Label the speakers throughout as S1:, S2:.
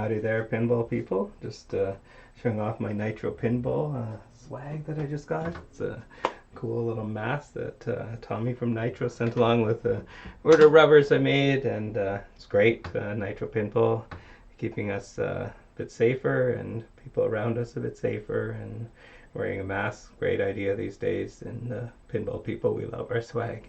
S1: Howdy there, pinball people. Just showing off my Nitro pinball swag that I just got. It's a cool little mask that Tommy from Nitro sent along with the order rubbers I made, and it's great. Nitro pinball keeping us a bit safer and people around us a bit safer, and wearing a mask, great idea these days. And pinball people, we love our swag.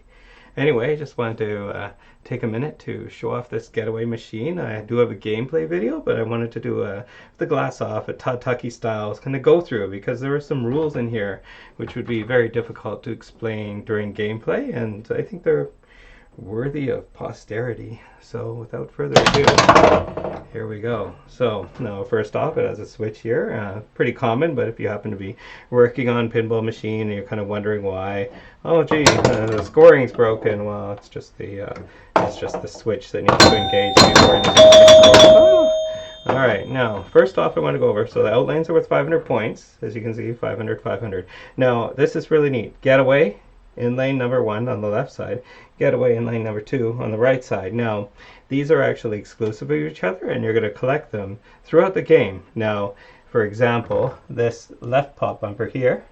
S1: Anyway, just wanted to take a minute to show off this Getaway machine. I do have a gameplay video, but I wanted to do the glass off, a Todd Tucky style, kind of go through, because there are some rules in here which would be very difficult to explain during gameplay, and I think they're worthy of posterity. So without further ado, here we go. So now first off, it has a switch here, pretty common, but if you happen to be working on pinball machine and you're kind of wondering why, oh gee, the scoring's broken, well, it's just the switch that needs to engage before anything can go. Alright, now first off I want to go over, so the outlines are worth 500 points, as you can see, 500, 500. Now this is really neat. Getaway in lane number 1 on the left side, Getaway in lane number 2 on the right side. Now these are actually exclusive of each other, and you're going to collect them throughout the game. Now for example, this left pop bumper here,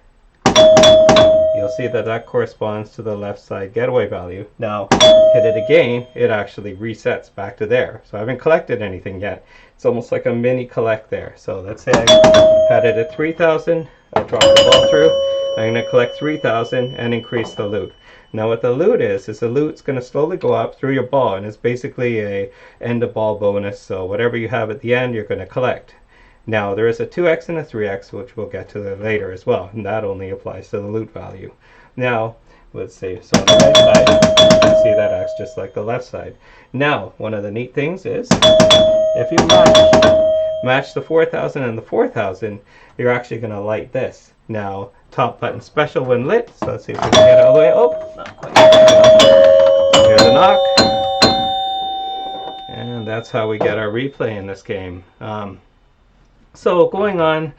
S1: you'll see that that corresponds to the left side Getaway value. Now hit it again, it actually resets back to there. So I haven't collected anything yet. It's almost like a mini collect there. So let's say I had it at 3,000, I drop the ball through, I'm going to collect 3,000 and increase the loot. Now what the loot is the loot's going to slowly go up through your ball, and it's basically a end of ball bonus, so whatever you have at the end you're going to collect. Now there is a 2x and a 3x, which we'll get to later as well, and that only applies to the loot value. Now let's see, so on the right side you can see that acts just like the left side. Now one of the neat things is, if you match the 4,000 and the 4,000, you're actually going to light this. Now top button special when lit, so let's see if we can get it all the way. Oh, not quite. Here's a knock, and that's how we get our replay in this game. So going on,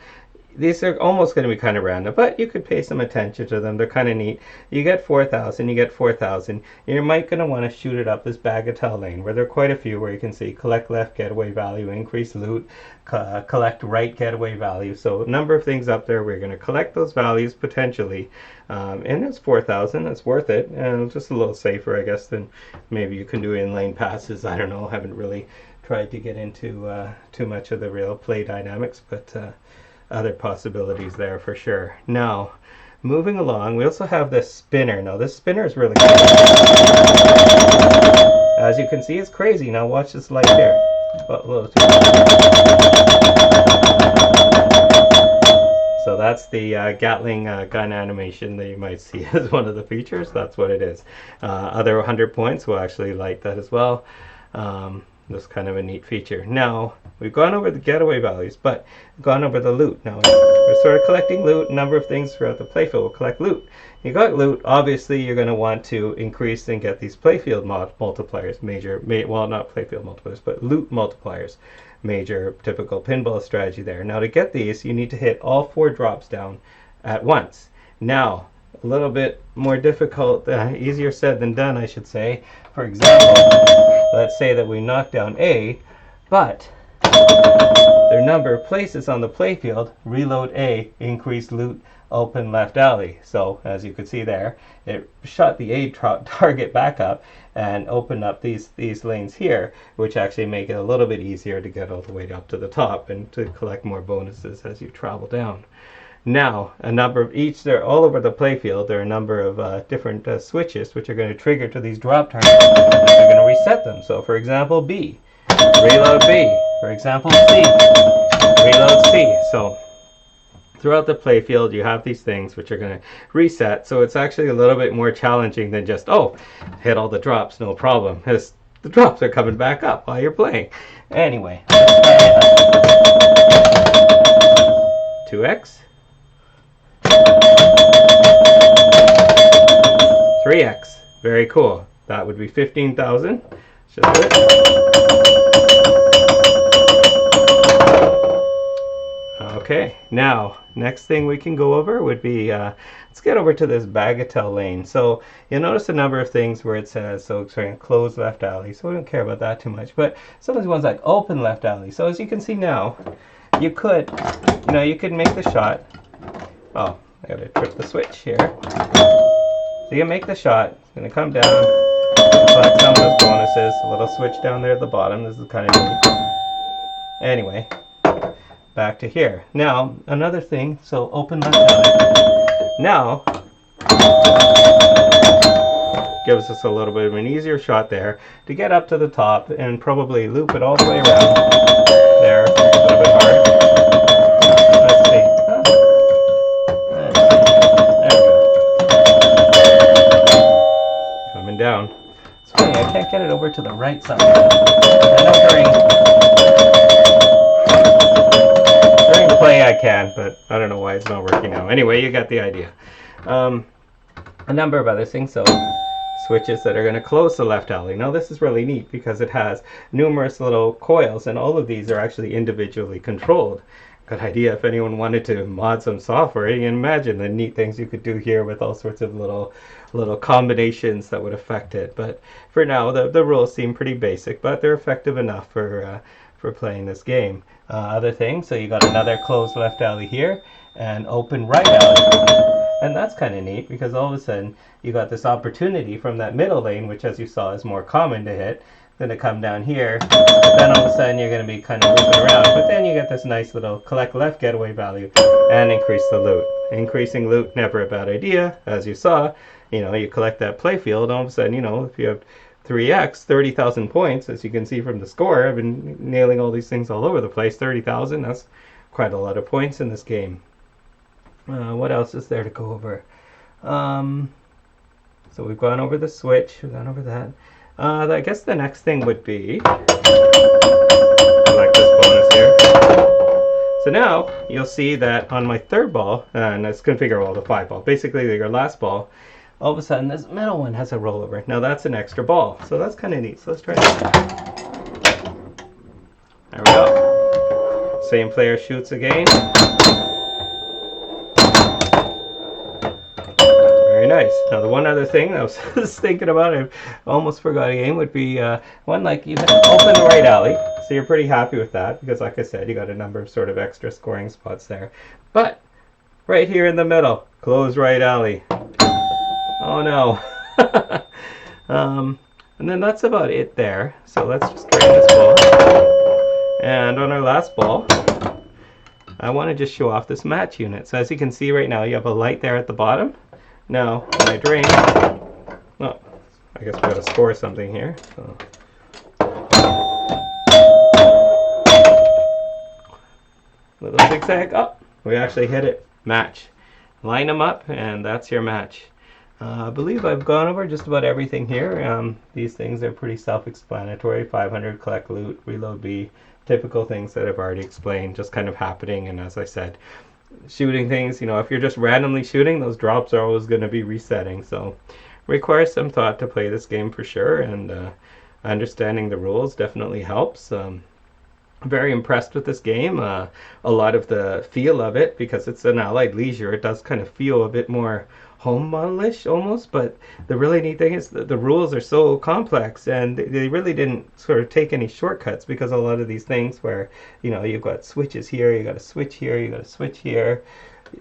S1: these are almost going to be kind of random, but you could pay some attention to them. They're kind of neat. You get 4,000, you get 4,000. You might going to want to shoot it up this bagatelle lane, where there are quite a few, where you can see collect left Getaway value, increase loot, collect right Getaway value. So a number of things up there. We're going to collect those values potentially, and it's 4,000. It's worth it, and just a little safer, I guess, than maybe you can do in lane passes. I don't know. Haven't really tried to get into too much of the real play dynamics, but other possibilities there for sure. Now moving along, we also have this spinner. Now this spinner is really cool. As you can see, it's crazy. Now watch this light here. So that's the Gatling gun animation that you might see as one of the features. That's what it is. Other 100 points will actually light that as well. That's kind of a neat feature. Now we've gone over the Getaway values, but gone over the loot. Now we're sort of collecting loot, a number of things throughout the playfield. We'll collect loot. You got loot, obviously you're going to want to increase and get these playfield multipliers, well, not playfield multipliers, but loot multipliers. Major typical pinball strategy there. Now to get these, you need to hit all 4 drops down at once. Now a little bit more difficult, easier said than done, I should say. For example, let's say that we knock down A, but there are a number of places on the playfield. Reload A, increase loot, open left alley. So as you can see there, it shot the A target back up and opened up these lanes here, which actually make it a little bit easier to get all the way up to the top and to collect more bonuses as you travel down. Now, a number of each, they're all over the playfield. There are a number of different switches which are going to trigger to these drop targets. They're going to reset them. So, for example, B, reload B. For example, C, reload C. So, throughout the playfield, you have these things which are going to reset. So, it's actually a little bit more challenging than just, oh, hit all the drops, no problem. Because the drops are coming back up while you're playing. Anyway, 2x. 3x. Very cool. That would be 15,000. Okay, now next thing we can go over would be, let's get over to this bagatelle lane. So you'll notice a number of things where it says, so it's saying closed left alley, so we don't care about that too much. But some of these ones like open left alley. So as you can see now, you could make the shot. Oh, I gotta trip the switch here. So you can make the shot. It's gonna come down, collect some of those bonuses. A little switch down there at the bottom. This is kind of neat. Anyway, back to here. Now, another thing, so open left alley. Now, gives us a little bit of an easier shot there to get up to the top and probably loop it all the way around. There, a little bit hard. Let's see. There we go. Coming down. It's funny, I can't get it over to the right side. I know during play I can, but I don't know why it's not working now. Anyway, you got the idea. A number of other things. So switches that are going to close the left alley. Now this is really neat because it has numerous little coils, and all of these are actually individually controlled. Good idea if anyone wanted to mod some software. You can imagine the neat things you could do here with all sorts of little combinations that would affect it. But for now, the rules seem pretty basic, but they're effective enough for playing this game. Other things, so you got another closed left alley here and open right alley. And that's kind of neat because all of a sudden you got this opportunity from that middle lane, which as you saw is more common to hit, going to come down here. Then all of a sudden you're going to be kind of looping around. But then you get this nice little collect left getaway value and increase the loot. Increasing loot, never a bad idea. As you saw, you collect that playfield. All of a sudden, if you have 3x, 30,000 points, as you can see from the score. I've been nailing all these things all over the place. 30,000, that's quite a lot of points in this game. What else is there to go over? So we've gone over the switch, we've gone over that. I guess the next thing would be, select this bonus here. So now you'll see that on my third ball, and let's configure all the 5 ball, basically your last ball, all of a sudden this middle one has a rollover. Now that's an extra ball, so that's kind of neat. So let's try that. There we go. Same player shoots again. Very nice. Now the one other thing I was thinking about, I almost forgot a game, would be one like you can open the right alley. So you're pretty happy with that because like I said, you got a number of sort of extra scoring spots there. But right here in the middle, close right alley. Oh no. And then that's about it there. So let's just drain this ball. And on our last ball, I want to just show off this match unit. So as you can see right now, you have a light there at the bottom. Now, when I drain, well, I guess we got to score something here. So. Little zigzag up. We actually hit it. Match. Line them up, and that's your match. I believe I've gone over just about everything here. These things are pretty self-explanatory. 500, collect loot, reload B, typical things that I've already explained, just kind of happening. And as I said, shooting things, if you're just randomly shooting, those drops are always going to be resetting. So requires some thought to play this game for sure, and understanding the rules definitely helps. Very impressed with this game. A lot of the feel of it, because it's an Allied Leisure, it does kind of feel a bit more home model-ish almost, but the really neat thing is that the rules are so complex, and they really didn't sort of take any shortcuts, because a lot of these things where you've got switches here, you got a switch here, you got a switch here,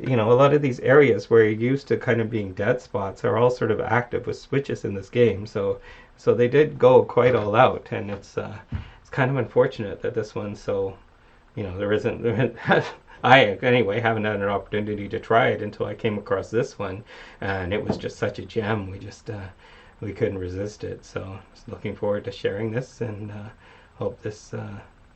S1: a lot of these areas where you're used to kind of being dead spots are all sort of active with switches in this game. So they did go quite all out, and it's kind of unfortunate that this one's so there isn't I anyway haven't had an opportunity to try it until I came across this one, and it was just such a gem. We couldn't resist it. So just looking forward to sharing this, and hope this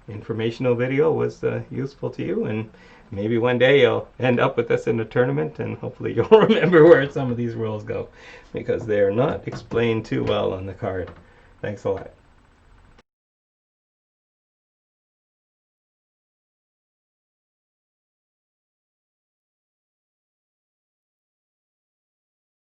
S1: informational video was useful to you, and maybe one day you'll end up with this in a tournament, and hopefully you'll remember where some of these rules go, because they're not explained too well on the card. Thanks a lot.